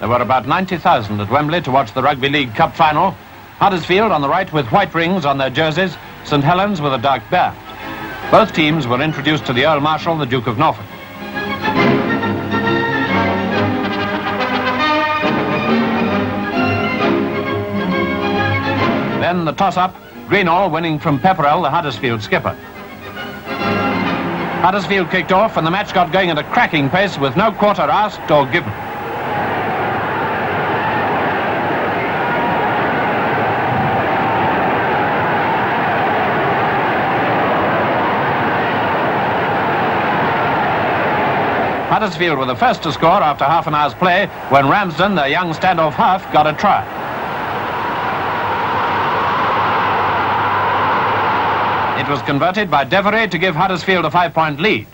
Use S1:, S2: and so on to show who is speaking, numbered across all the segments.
S1: There were about 90,000 at Wembley to watch the Rugby League Cup final. Huddersfield on the right with white rings on their jerseys, St Helens with a dark band. Both teams were introduced to the Earl Marshal, the Duke of Norfolk. Then the toss-up, Greenall winning from Pepperell, the Huddersfield skipper. Huddersfield kicked off and the match got going at a cracking pace with no quarter asked or given. Huddersfield were the first to score after half an hour's play when Ramsden, their young standoff half, got a try. It was converted by Devery to give Huddersfield a 5-point lead.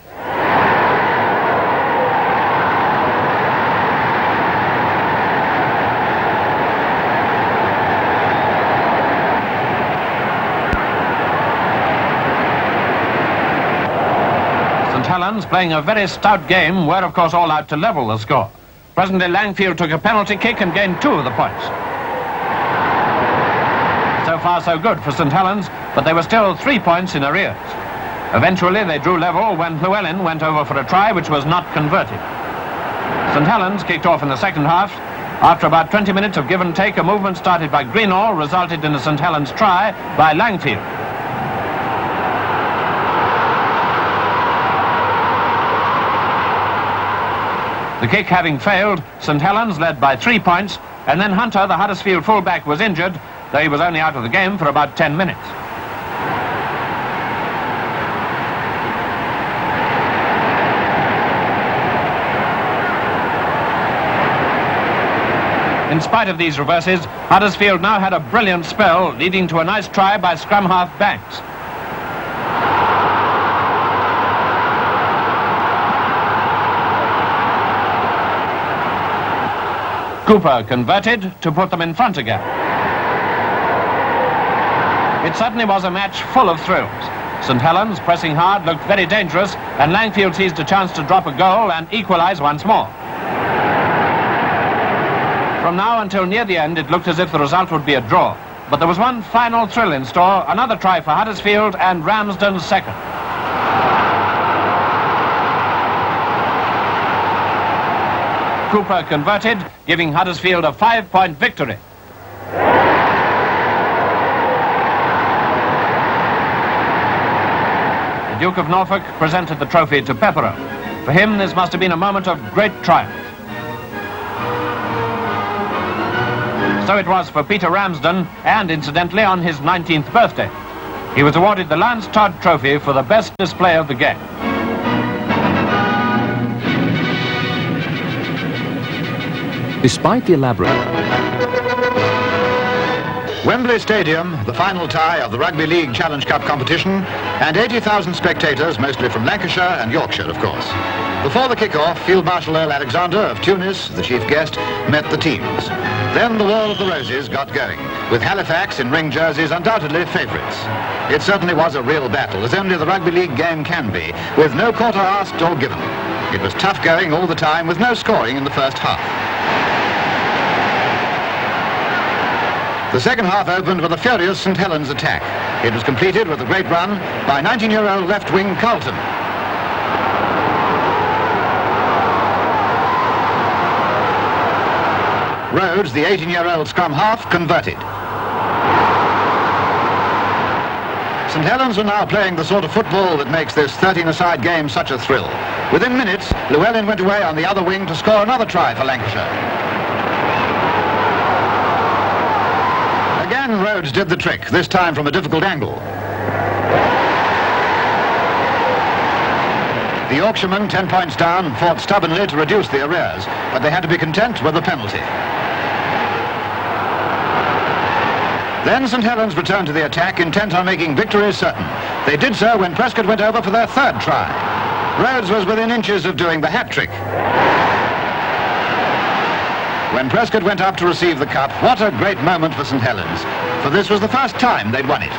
S1: St Helens, playing a very stout game, were of course all out to level the score. Presently Langfield took a penalty kick and gained 2 of the points. So far so good for St Helens, but they were still 3 points in arrears. Eventually they drew level when Llewellyn went over for a try which was not converted. St Helens kicked off in the second half. After about 20 minutes of give and take, a movement started by Greenall resulted in a St Helens try by Langfield. The kick having failed, St Helens led by 3 points, and then Hunter, the Huddersfield fullback, was injured, though he was only out of the game for about 10 minutes. In spite of these reverses, Huddersfield now had a brilliant spell, leading to a nice try by scrum half Banks. Cooper converted to put them in front again. It certainly was a match full of thrills. St Helens, pressing hard, looked very dangerous, and Langfield seized a chance to drop a goal and equalise once more. From now until near the end, it looked as if the result would be a draw. But there was one final thrill in store, another try for Huddersfield and Ramsden's second. Cooper converted, giving Huddersfield a 5-point victory. The Duke of Norfolk presented the trophy to Pepperell. For him, this must have been a moment of great triumph. So it was for Peter Ramsden, and incidentally on his 19th birthday. He was awarded the Lance Todd Trophy for the best display of the game.
S2: Despite the elaborate...
S3: Wembley Stadium, the final tie of the Rugby League Challenge Cup competition, and 80,000 spectators, mostly from Lancashire and Yorkshire, of course. Before the kick-off, Field Marshal Earl Alexander of Tunis, the chief guest, met the teams. Then the Wall of the Roses got going, with Halifax in ring jerseys undoubtedly favourites. It certainly was a real battle, as only the Rugby League game can be, with no quarter asked or given. It was tough going all the time, with no scoring in the first half. The second half opened with a furious St Helens attack. It was completed with a great run by 19-year-old left wing Carlton. Rhodes, the 18-year-old scrum half, converted. St Helens were now playing the sort of football that makes this 13-a-side game such a thrill. Within minutes, Llewellyn went away on the other wing to score another try for Lancashire. Again, Rhodes did the trick, this time from a difficult angle. The Yorkshiremen, 10 points down, fought stubbornly to reduce the arrears, but they had to be content with the penalty. Then St Helens returned to the attack, intent on making victory certain. They did so when Prescott went over for their third try. Rhodes was within inches of doing the hat-trick. When Prescott went up to receive the cup, what a great moment for St Helens, for this was the first time they'd won it.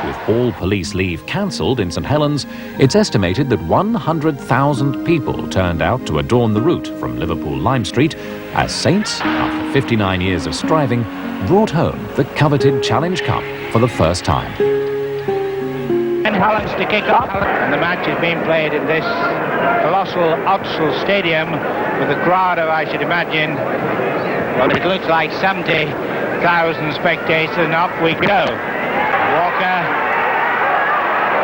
S2: With all police leave cancelled in St Helens, it's estimated that 100,000 people turned out to adorn the route from Liverpool Lime Street as Saints, after 59 years of striving, brought home the coveted Challenge Cup for the first time.
S4: St Helens to kick off, and the match is being played in this colossal Odsal Stadium with a crowd of, I should imagine, well, it looks like 70,000 spectators, and off we go. Walker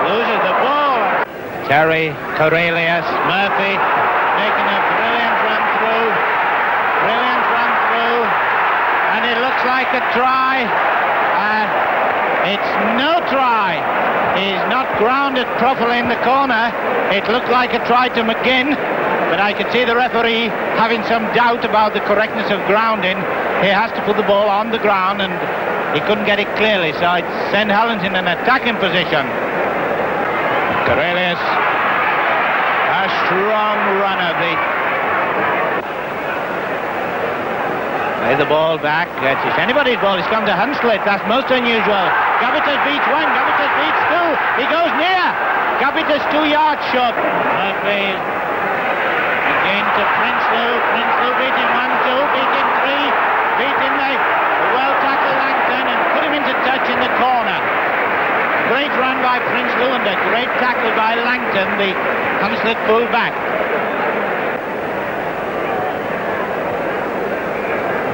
S4: loses the ball. Terry, Cornelius, Murphy making a brilliant run through, and it looks like a try. It's no try. He's not grounded properly in the corner. It looked like a try to McGinn, but I could see the referee having some doubt about the correctness of grounding. He has to put the ball on the ground, and he couldn't get it clearly, so it's St Helens in an attacking position. Cornelius, a strong runner. Play the ball back. It's anybody's ball. It's come to Hunslet. That's most unusual. Gavitas beats one. Gavitas beats two. He goes near. Gavitas 2 yards short. Murphy again to Prinsloo. Prinsloo beating 1-2. Beating 3. Beating the well-tackled Langton and put him into touch in the corner. Great run by Prinsloo and a great tackle by Langton, the Hunslet full-back.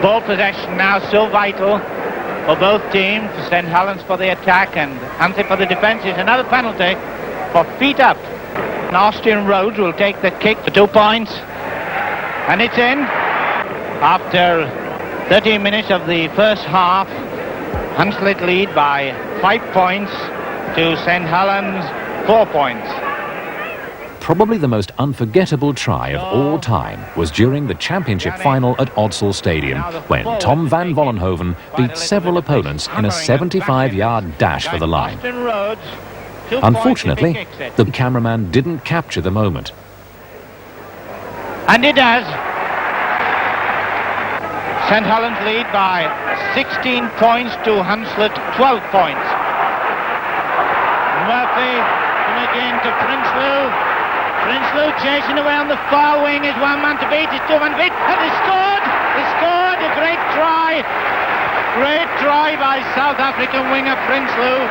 S4: Ball possession now so vital for both teams. St Helens for the attack and Hunslet for the defence. Is another penalty for feet up. And Austin Rhodes will take the kick for 2 points, and it's in. After 13 minutes of the first half, Hunslet lead by 5 points to St Helens 4 points.
S2: Probably the most unforgettable try of all time was during the championship final at Odsal Stadium, when Tom van Vollenhoven beat several opponents in a 75-yard dash for the line. Unfortunately, the cameraman didn't capture the moment.
S4: And it does. St Helens lead by 16 points to Hunslet 12 points. Murphy again to Prinsloo. Prinsloo chasing away on the far wing. Is one man to beat, is 2 men to beat, and he scored! He scored! A great try! Great try by South African winger Prinsloo.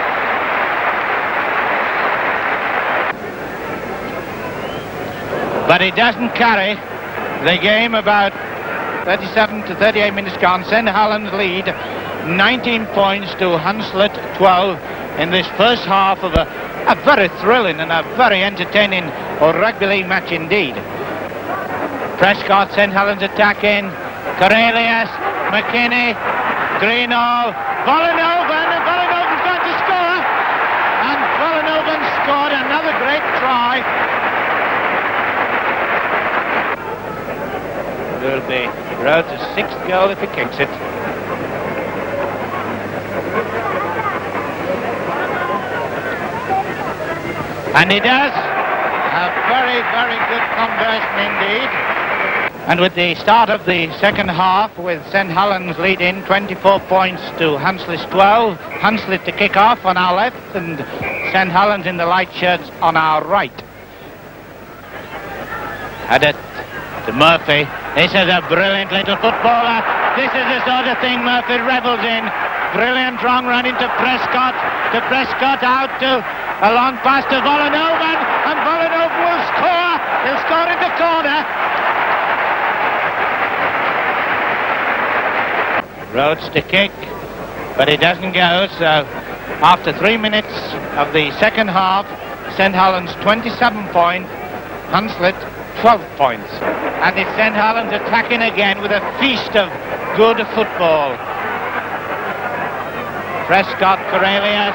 S4: But it doesn't carry the game. About 37 to 38 minutes gone. St Helens lead 19 points to Hunslet 12 in this first half of a very thrilling and a very entertaining rugby league match indeed. Prescott, St Helens attacking. Cornelius, McKinney, Greenall, Vollenhoven, and Vollenhoven's going to score. And Vollenhoven scored another great try. It will be Rhodes' 6th goal if he kicks it. And he does. A very, very good conversion indeed. And with the start of the second half, with St Helens leading 24 points to Hunslet's 12. Hunslet to kick off on our left and St Helens in the light shirts on our right. Had it to Murphy. This is a brilliant little footballer. This is the sort of thing Murphy revels in. Brilliant long run into Prescott. To Prescott, out to a long pass to Vollenhoven, and Vollenhoven will score. He'll score in the corner. Rhodes to kick, but it doesn't go. So after 3 minutes of the second half, St Helens 27 points, Hunslet 12 points. And it's St Helens attacking again with a feast of good football. Prescott, Cornelius,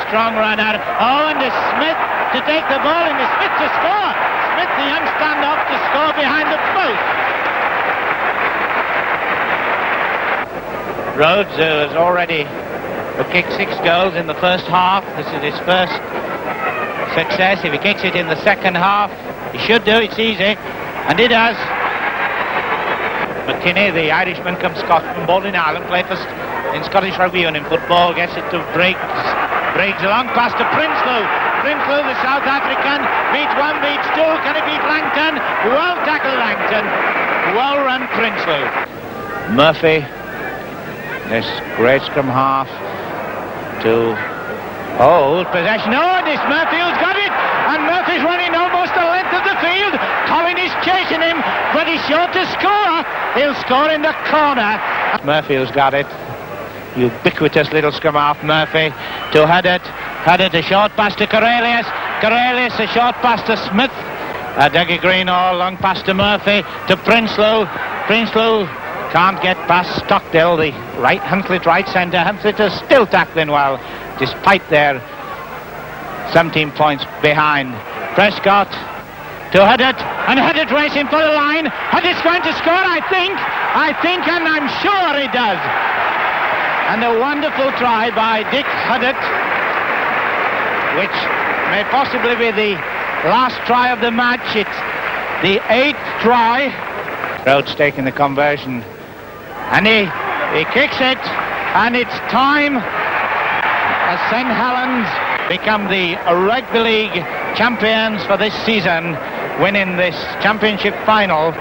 S4: strong runner. Oh, and it's Smith to take the ball, and it's Smith to score. Smith, the young stand-off, to score behind the post. Rhodes has already kicked 6 goals in the first half. This is his first success. If he kicks it in the second half, he should do. It's easy, and he does. McKinney, the Irishman come Scotsman, born in Ireland, played for in Scottish Rugby Union football, gets it to Briggs. Briggs a long pass to Prinsloo. Prinsloo, the South African, beats one, beats two. Can he beat Langton? Well tackled Langton. Well run Prinsloo. Murphy, this great scrum half to hold possession. Oh, this Murphy who's got it. And Murphy's running almost the length of the field. Colin is chasing him, but he's sure to score. He'll score in the corner. Murphy who's got it. Ubiquitous little scrum half, Murphy to Huddart. Huddart a short pass to Corellius. Corellius a short pass to Smith. Dougie Greenall, long pass to Murphy to Prinsloo. Prinsloo can't get past Stockdale, the right Hunslet right centre. Hunslet is still tackling well, despite their 17 points behind. Prescott to Huddart, and Huddart racing for the line. Huddart's going to score, I think, and I'm sure he does. And a wonderful try by Dick Huddart, which may possibly be the last try of the match. It's the 8th try. Rhodes taking the conversion, and he kicks it, and it's time as St Helens become the Rugby League champions for this season, winning this championship final.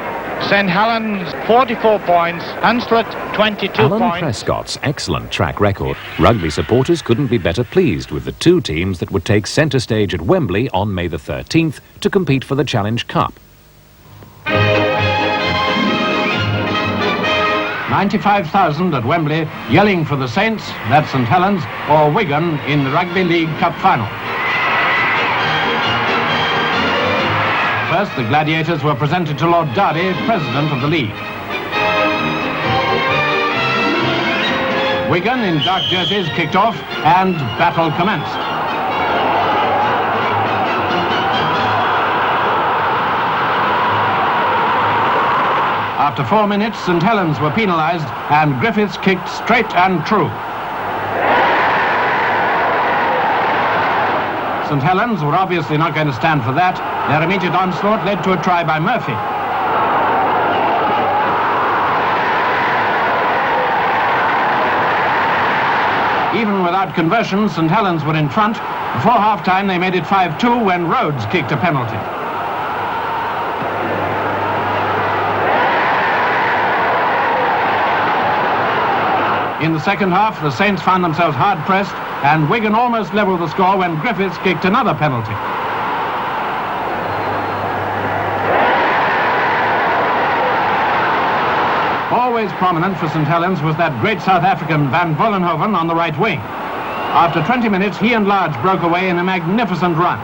S4: St Helens 44 points, Hunslet 22
S2: Alan
S4: points.
S2: Prescott's excellent track record. Rugby supporters couldn't be better pleased with the two teams that would take centre stage at Wembley on May the 13th to compete for the Challenge Cup.
S1: 95,000 at Wembley, yelling for the Saints, that's St Helens, or Wigan in the Rugby League Cup final. First, the Gladiators were presented to Lord Derby, President of the League. Wigan in dark jerseys kicked off and battle commenced. After 4 minutes, St Helens were penalised and Griffiths kicked straight and true. St Helens were obviously not going to stand for that. Their immediate onslaught led to a try by Murphy. Even without conversion, St Helens were in front. Before half-time, they made it 5-2 when Rhodes kicked a penalty. In the second half, the Saints found themselves hard-pressed, and Wigan almost levelled the score when Griffiths kicked another penalty. Always prominent for St Helens was that great South African Van Vollenhoven on the right wing. After 20 minutes, he and Large broke away in a magnificent run.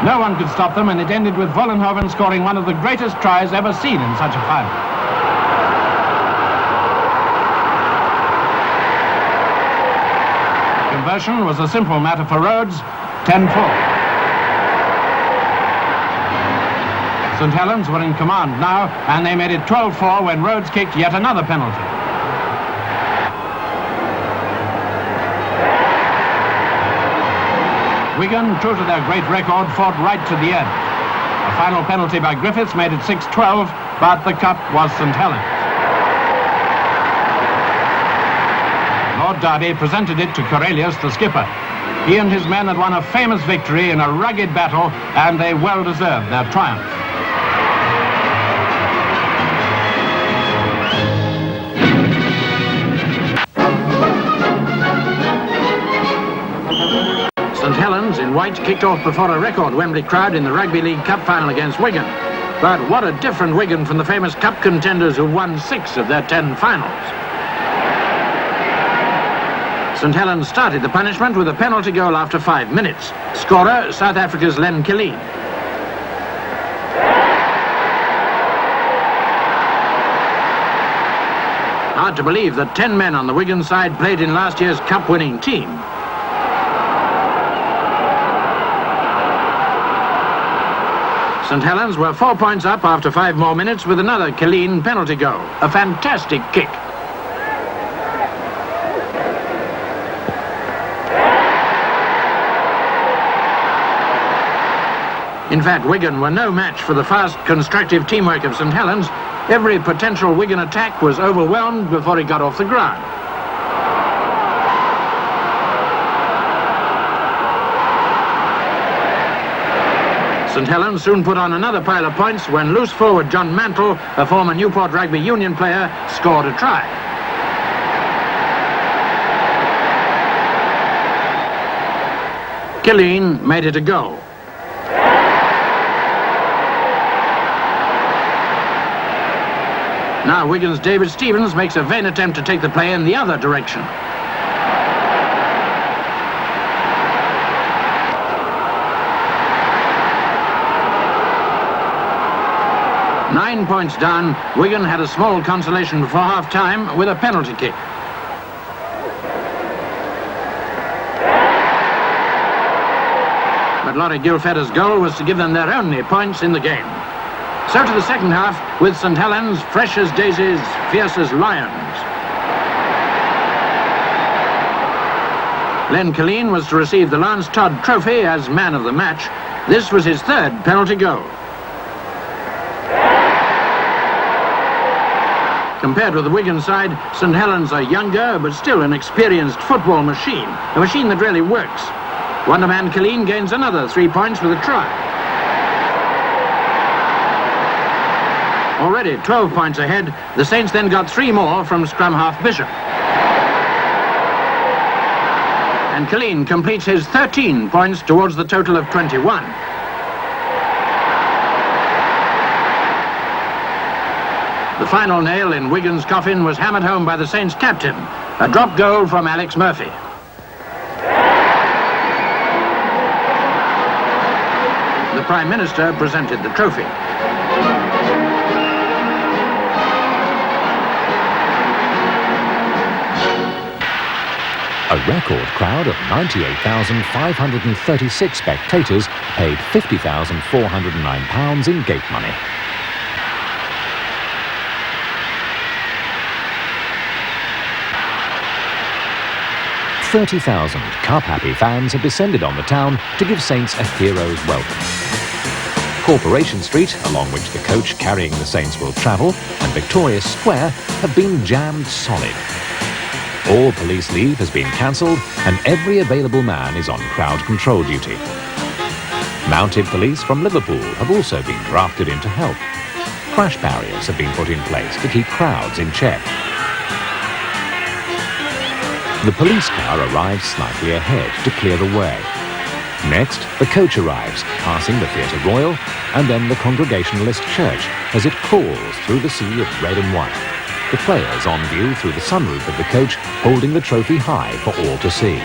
S1: No one could stop them, and it ended with Vollenhoven scoring one of the greatest tries ever seen in such a final. Conversion was a simple matter for Rhodes, 10-4. St Helens were in command now, and they made it 12-4 when Rhodes kicked yet another penalty. Wigan, true to their great record, fought right to the end. A final penalty by Griffiths made it 6-12, but the cup was St Helens. Lord Derby presented it to Corellius, the skipper. He and his men had won a famous victory in a rugged battle, and they well deserved their triumph. St Helens in white kicked off before a record Wembley crowd in the Rugby League Cup final against Wigan. But what a different Wigan from the famous cup contenders who won 6 of their 10 finals. St Helens started the punishment with a penalty goal after 5 minutes. Scorer, South Africa's Len Killeen. Hard to believe that 10 men on the Wigan side played in last year's cup-winning team. St Helens were 4 points up after 5 more minutes with another Killeen penalty goal. A fantastic kick. In fact, Wigan were no match for the fast, constructive teamwork of St Helens. Every potential Wigan attack was overwhelmed before it got off the ground. St Helens soon put on another pile of points when loose forward John Mantle, a former Newport Rugby Union player, scored a try. Killeen made it a goal. Now Wigan's David Stevens makes a vain attempt to take the play in the other direction. Nine points down, Wigan had a small consolation before half-time with a penalty kick. But Laurie Gilfetta's goal was to give them their only points in the game. So to the second half, with St Helens fresh as daisies, fierce as lions. Len Killeen was to receive the Lance Todd Trophy as man of the match. This was his third penalty goal. Compared with the Wigan side, St Helens are younger, but still an experienced football machine. A machine that really works. Wonderman Killeen gains another 3 points with a try. Already 12 points ahead, the Saints then got 3 more from scrum half Bishop. And Killeen completes his 13 points towards the total of 21. The final nail in Wigan's coffin was hammered home by the Saints' captain, a drop goal from Alex Murphy. The Prime Minister presented the trophy.
S2: A record crowd of 98,536 spectators paid £50,409 in gate money. "30,000 cup-happy fans have descended on the town to give Saints a hero's welcome. Corporation Street, along which the coach carrying the Saints will travel, and Victoria Square have been jammed solid. All police leave has been cancelled and every available man is on crowd control duty. Mounted police from Liverpool have also been drafted in to help. Crash barriers have been put in place to keep crowds in check. The police car arrives slightly ahead to clear the way. Next, the coach arrives, passing the Theatre Royal and then the Congregationalist Church as it crawls through the sea of red and white. The players on view through the sunroof of the coach, holding the trophy high for all to see.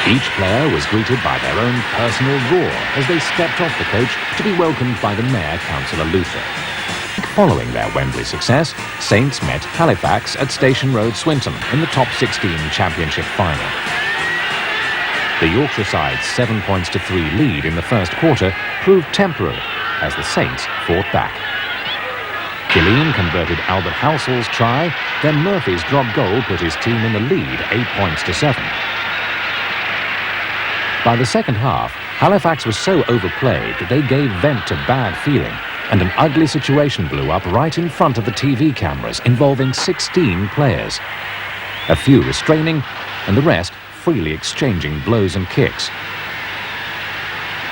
S2: Each player was greeted by their own personal roar as they stepped off the coach to be welcomed by the Mayor, Councillor Luther. Following their Wembley success, Saints met Halifax at Station Road, Swinton in the top 16 championship final. The Yorkshire side's 7 points to 3 lead in the first quarter proved temporary as the Saints fought back. Killeen converted Albert Halsall's try, then Murphy's drop goal put his team in the lead 8 points to 7. By the second half, Halifax was so overplayed that they gave vent to bad feeling, and an ugly situation blew up right in front of the TV cameras involving 16 players. A few restraining, and the rest freely exchanging blows and kicks.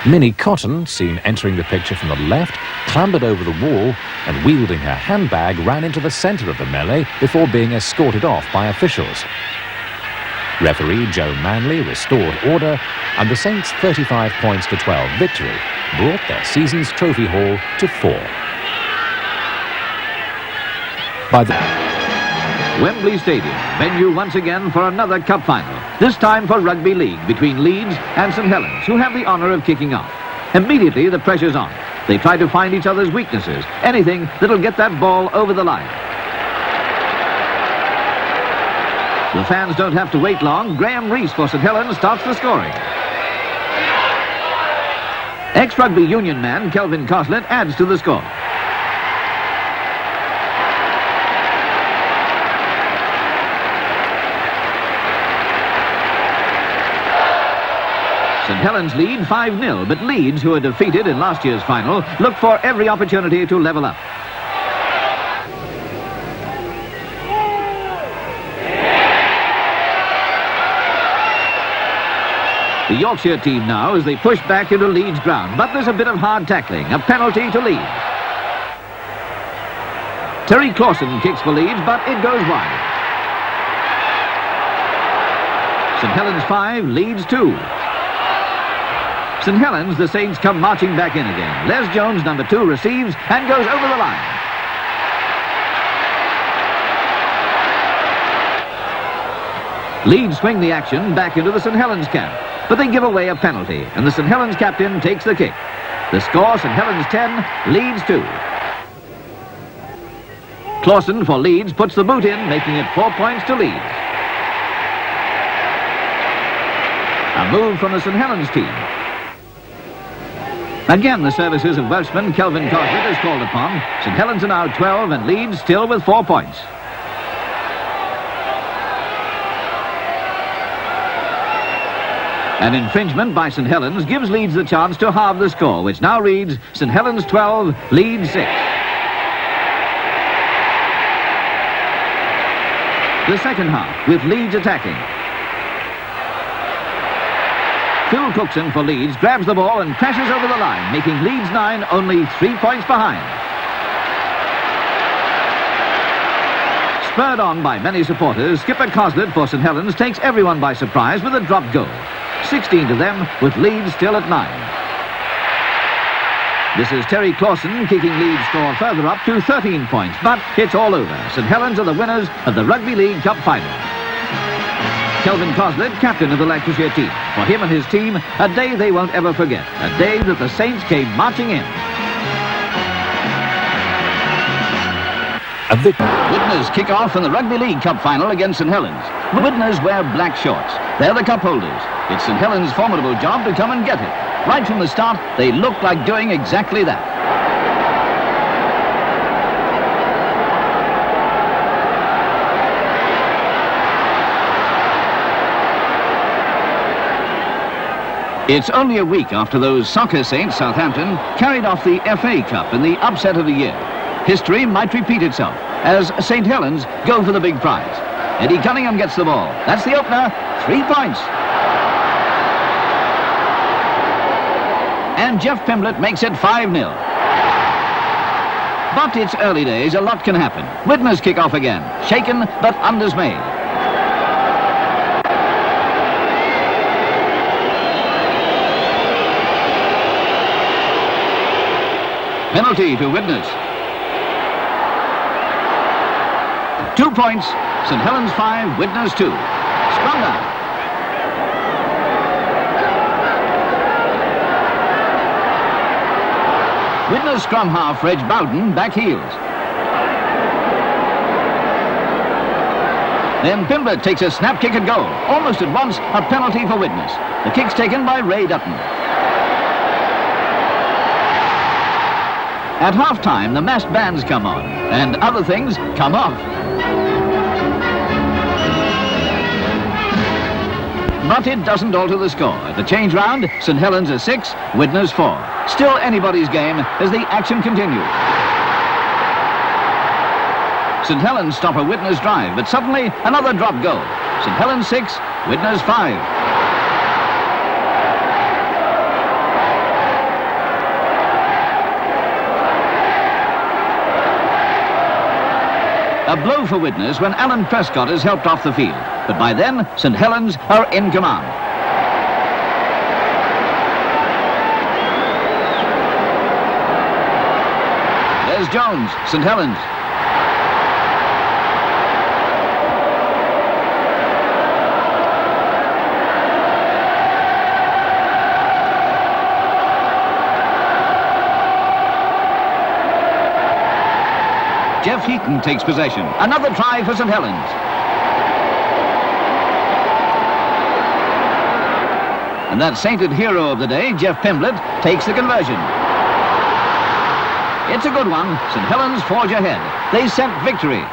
S2: Minnie Cotton, seen entering the picture from the left, clambered over the wall and, wielding her handbag, ran into the centre of the melee before being escorted off by officials. Referee Joe Manley restored order, and the Saints' 35 points to 12 victory brought their season's trophy haul to 4. By the
S5: Wembley Stadium, venue once again for another cup final, this time for Rugby League between Leeds and St Helens, who have the honour of kicking off. Immediately the pressure's on. They try to find each other's weaknesses, anything that'll get that ball over the line. The fans don't have to wait long. Graham Rees for St Helens starts the scoring. Ex-rugby union man Kelvin Coslett adds to the score. St Helens lead 5-0, but Leeds, who were defeated in last year's final, look for every opportunity to level up. The Yorkshire team now as they push back into Leeds ground, but there's a bit of hard tackling, a penalty to Leeds. Terry Clausen kicks for Leeds, but it goes wide. St Helens 5, Leeds 2. St Helens, the Saints come marching back in again. Les Jones, number 2, receives and goes over the line. Leeds swing the action back into the St Helens camp, but they give away a penalty, and the St Helens captain takes the kick. The score, St Helens 10, Leeds 2. Clausen for Leeds puts the boot in, making it 4 points to Leeds. A move from the St Helens team. Again, the services of Welshman Kelvin Coslet is called upon. St Helens are now 12 and Leeds still with 4 points. An infringement by St Helens gives Leeds the chance to halve the score, which now reads St Helens 12, Leeds 6. The second half, with Leeds attacking. Phil Cookson for Leeds grabs the ball and crashes over the line, making Leeds 9 only 3 points behind. Spurred on by many supporters, skipper Coslet for St Helens takes everyone by surprise with a drop goal. 16 to them, with Leeds still at 9. This is Terry Clausen kicking Leeds' score further up to 13 points, but it's all over. St Helens are the winners of the Rugby League Cup final. Kelvin Coslet, captain of the Lancashire team. For him and his team, a day they won't ever forget. A day that the Saints came marching in. Widnes kick off in the Rugby League Cup final against St Helens. Widnes wear black shorts. They're the cup holders. It's St Helens' formidable job to come and get it. Right from the start, they look like doing exactly that. It's only a week after those soccer saints, Southampton, carried off the FA Cup in the upset of the year. History might repeat itself as St Helens go for the big prize. Eddie Cunningham gets the ball. That's the opener. 3 points. And Jeff Pimblett makes it 5-0. But it's early days. A lot can happen. Widnes kick off again. Shaken but undismayed. Penalty to Widnes. 2 points. St Helens 5, Widnes 2. Scrum down. Widnes scrum half Reg Bowden back heels. Then Pimblett takes a snap kick at goal. Almost at once, a penalty for Widnes. The kick's taken by Ray Dutton. At half-time, the massed bands come on, and other things come off. But it doesn't alter the score. At the change round, St Helens are 6, Widnes 4. Still anybody's game as the action continues. St Helens stop a Widnes drive, but suddenly another drop goal. St Helens 6, Widnes 5. A blow for Widnes when Alan Prescott is helped off the field. But by then, St Helens are in command. There's Jones, St Helens. Jeff Heaton takes possession. Another try for St Helens. And that sainted hero of the day, Jeff Pimblett, takes the conversion. It's a good one. St Helens forge ahead. They scent victory.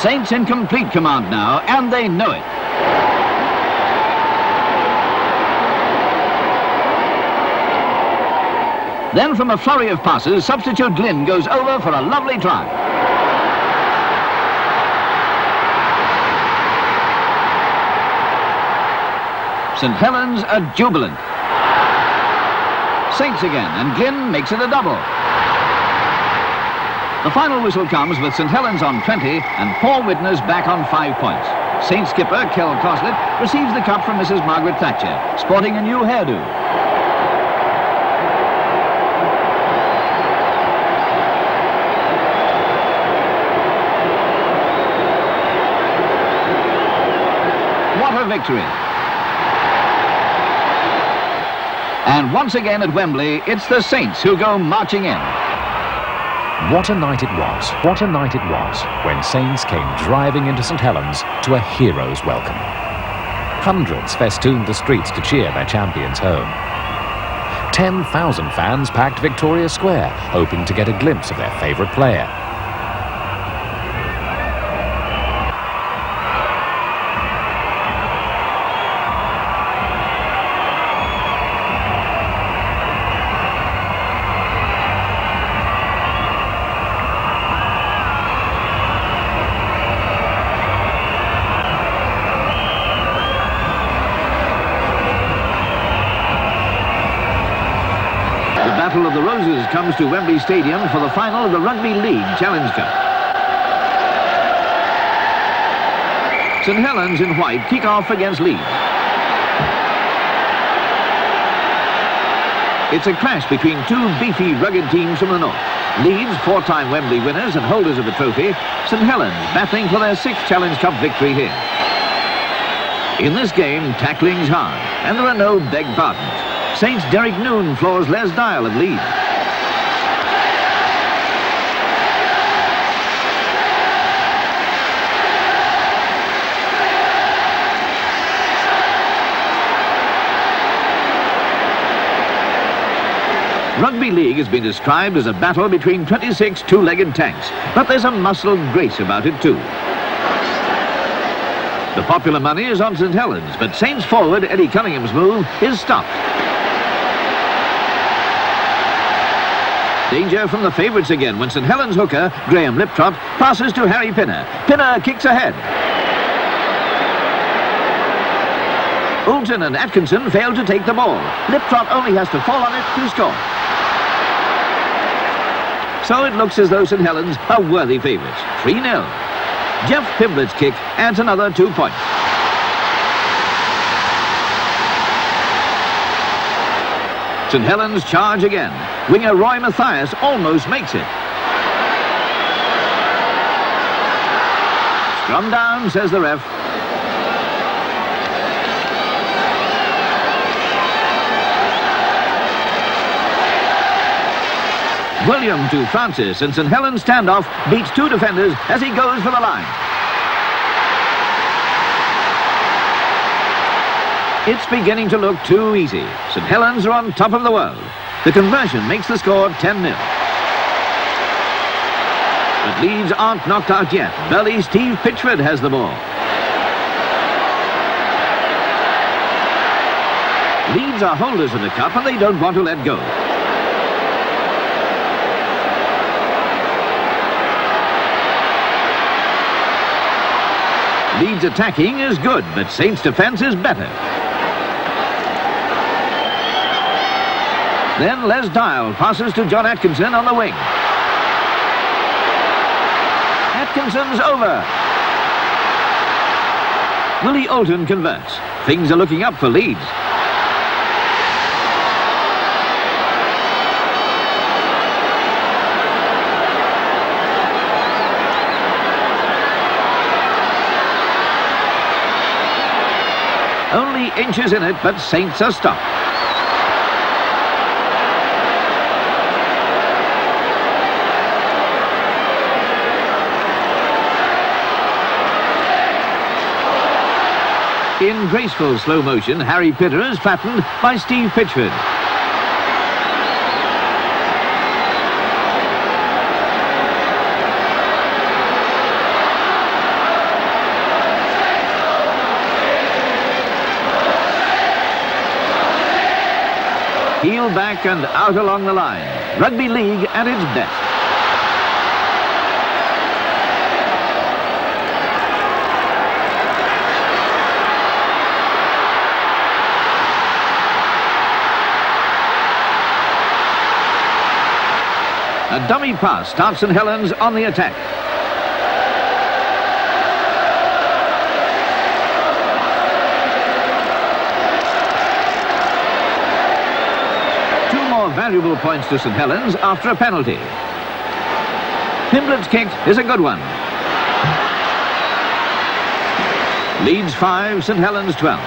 S5: Saints in complete command now, and they know it. Then from a flurry of passes, substitute Glynn goes over for a lovely try. St. Helens are jubilant. Saints again, and Glynn makes it a double. The final whistle comes with St. Helens on 20 and Paul Widner's back on 5 points. Saints skipper Kel Coslet receives the cup from Mrs. Margaret Thatcher, sporting a new hairdo. What a victory! And once again at Wembley, it's the Saints who go marching in.
S2: What a night it was, what a night it was, when Saints came driving into St. Helens to a hero's welcome. Hundreds festooned the streets to cheer their champions home. 10,000 fans packed Victoria Square, hoping to get a glimpse of their favourite player.
S5: The Battle of the Roses comes to Wembley Stadium for the final of the Rugby League Challenge Cup. St. Helens in white kick off against Leeds. It's a clash between two beefy, rugged teams from the north. Leeds, four-time Wembley winners and holders of the trophy. St. Helens battling for their 6th Challenge Cup victory here. In this game, tackling's hard, and there are no beg pardons. Saints' Derek Noon floors Les Dial of Leeds. Rugby League has been described as a battle between 26 two-legged tanks, but there's a muscled grace about it too. The popular money is on St. Helens, but Saints forward Eddie Cunningham's move is stopped. Danger from the favourites again when St. Helens hooker, Graham Liptrot, passes to Harry Pinner. Pinner kicks ahead. Oulton and Atkinson fail to take the ball. Liptrot only has to fall on it to score. So it looks as though St. Helens are worthy favourites. 3-0. Jeff Piblett's kick adds another 2 points. St. Helens charge again. Winger Roy Mathias almost makes it. Scrum down, says the ref. William to Francis, and St. Helens standoff beats 2 defenders as he goes for the line. It's beginning to look too easy. St. Helens are on top of the world. The conversion makes the score 10-0. But Leeds aren't knocked out yet. Burly Steve Pitchford has the ball. Leeds are holders of the cup and they don't want to let go. Leeds attacking is good, but Saints' defence is better. Then Les Dial passes to John Atkinson on the wing. Atkinson's over. Willie Oulton converts. Things are looking up for Leeds. Only inches in it, but Saints are stopped. In graceful slow motion, Harry Pinner is flattened by Steve Pitchford. Peeled back and out along the line. Rugby league at its best. A dummy pass starts St Helens on the attack. Two more valuable points to St Helens after a penalty. Pimblett's kick is a good one. Leeds 5, St Helens 12.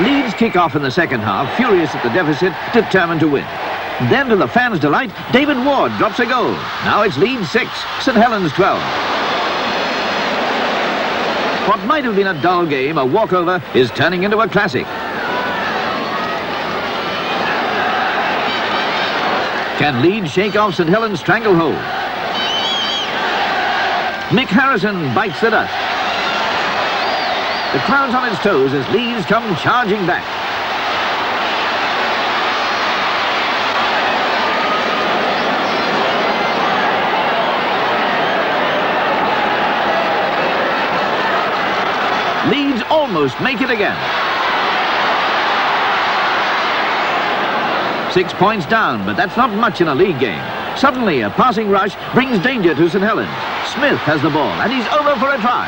S5: Leeds kick off in the second half, furious at the deficit, determined to win. Then, to the fans' delight, David Ward drops a goal. Now it's Leeds 6, St Helens 12. What might have been a dull game, a walkover, is turning into a classic. Can Leeds shake off St Helens' stranglehold? Mick Harrison bites the dust. The crowd's on its toes as Leeds come charging back. Leeds almost make it again. 6 points down, but that's not much in a league game. Suddenly, a passing rush brings danger to St Helens. Smith has the ball, and he's over for a try.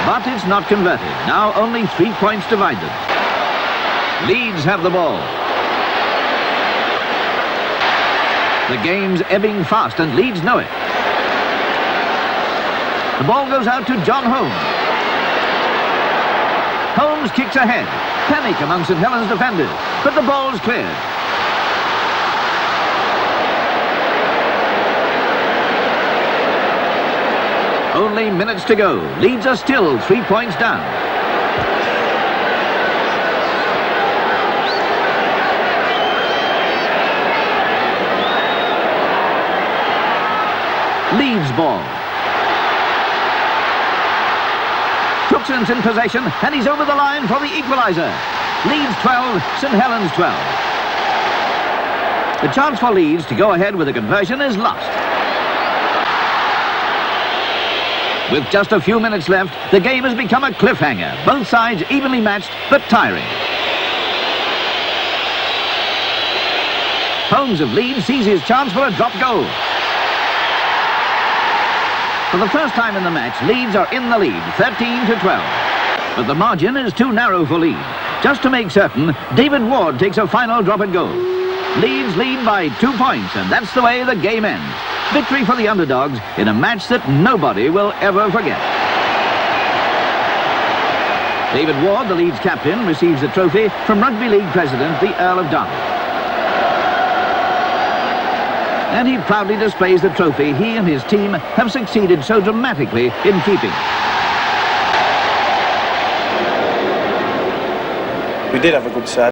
S5: But it's not converted. Now only 3 points divide them. Leeds have the ball. The game's ebbing fast, and Leeds know it. The ball goes out to John Holmes. Holmes kicks ahead. Panic among St Helens defenders, but the ball's cleared. Only minutes to go. Leeds are still 3 points down. Leeds ball. Crookson's in possession, and he's over the line for the equaliser. Leeds 12, St Helens 12. The chance for Leeds to go ahead with a conversion is lost. With just a few minutes left, the game has become a cliffhanger. Both sides evenly matched, but tiring. Holmes of Leeds sees his chance for a drop goal. For the first time in the match, Leeds are in the lead, 13-12. But the margin is too narrow for Leeds. Just to make certain, David Ward takes a final drop and goal. Leeds lead by 2 points, and that's the way the game ends. Victory for the underdogs in a match that nobody will ever forget. David Ward, the Leeds captain, receives the trophy from Rugby League president, the Earl of Dartmouth. And he proudly displays the trophy he and his team have succeeded so dramatically in keeping.
S6: We did have a good set.